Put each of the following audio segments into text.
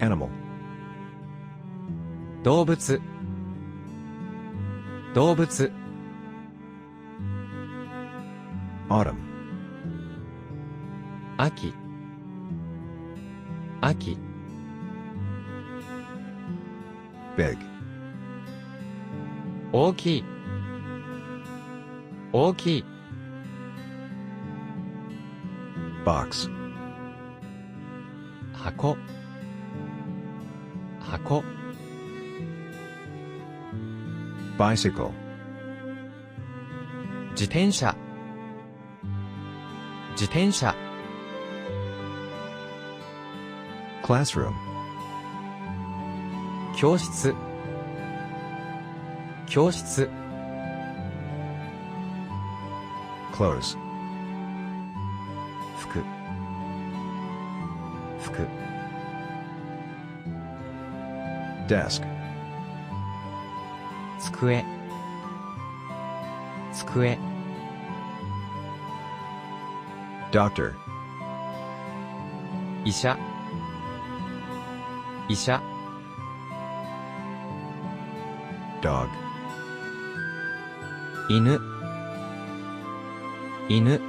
animal, 動物、動物、 autumn, 秋、秋、 big, 大きい、大きい、 box, 箱、箱、 bicycle, 自転車、自転車、 classroom, 教室、教室、 clothes, 服、服、 desk, 机、机、 doctor, 医者、医者、 dog, 犬、犬、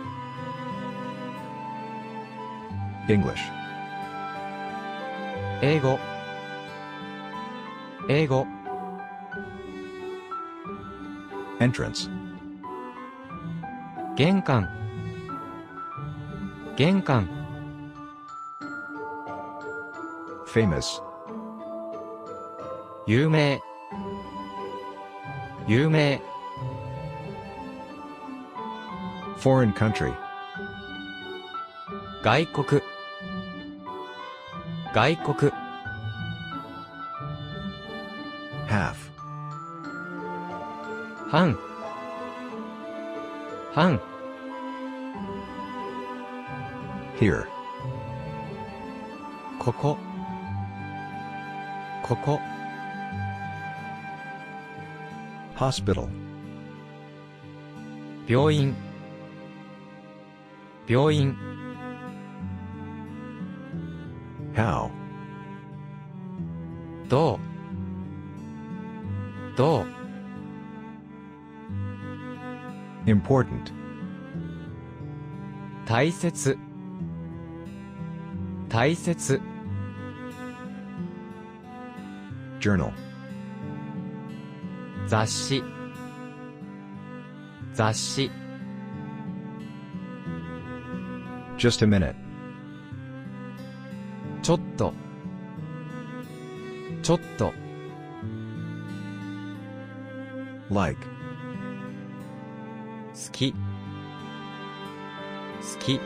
English, 英語、英語、 entrance, 玄関、玄関、 famous, 有名、有名、 foreign country, 外国、外国、 half, 半、半、 here, ここ、ここ、 hospital, 病院、病院、 how, どう、どう、 important, 大切、大切、 journal, 雑誌、雑誌、 just a minute, ちょっと、ちょっと、 like, 好き、好き、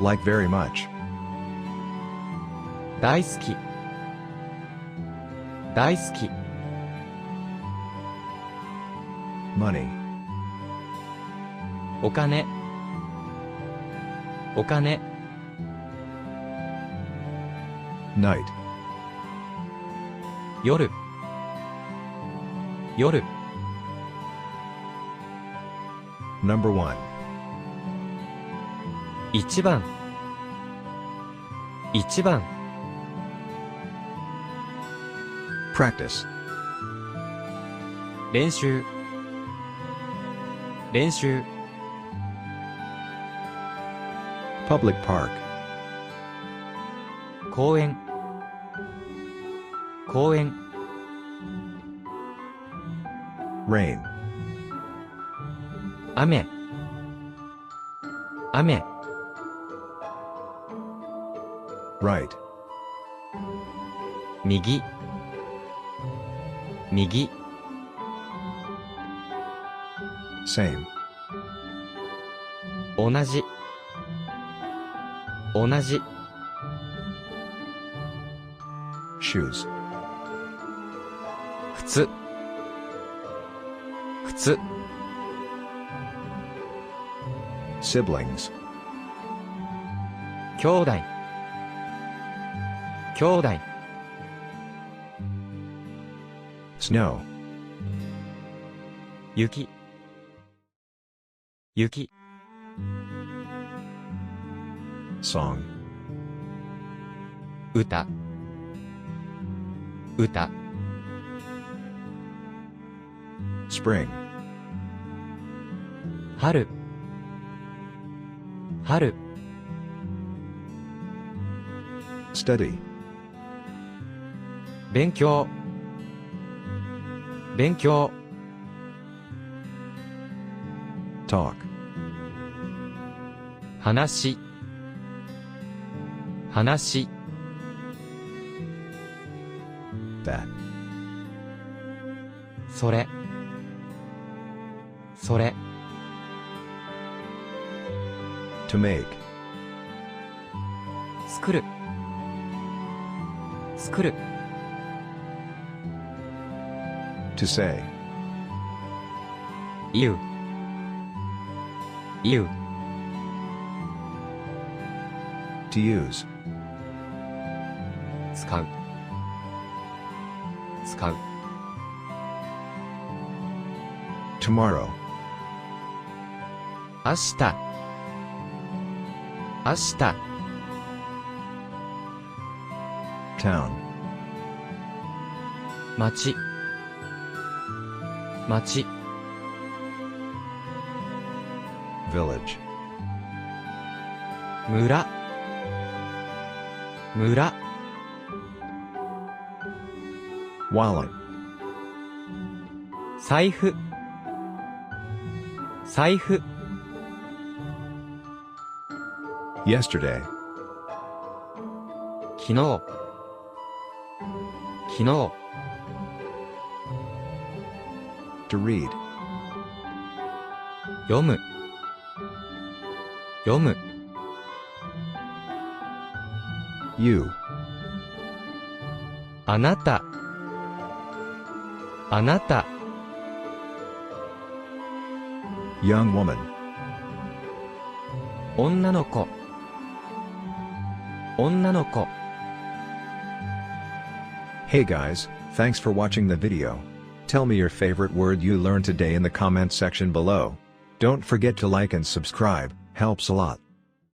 like very much, 大好き、大好き、 money, お金、お金、 night, 夜、夜、 number one, 一番、一番、 practice, 練習、練習、 public park, 公園、公園、 rain, 雨、雨、 right, 右、右、 same, 同じ、同じ、 shoes, 靴、靴、 siblings, 兄弟、兄弟、 snow, 雪、雪、 song, 歌歌 Spring. 春春 Study. 勉強勉強 Talk. 話話 That. それそれ To make. 作る作る To say. 言う言う To use. 使う使う Tomorrow. 明日明日 Town. 町町 Village. 村村 Wallet. 財布財布 Yesterday. 昨日昨日 To read. 読む読む You. あなたあなた Young woman. 女の子女の子 Hey guys, thanks for watching the video. Tell me your favorite word you learned today in the comments section below. Don't forget to like and subscribe, helps a lot.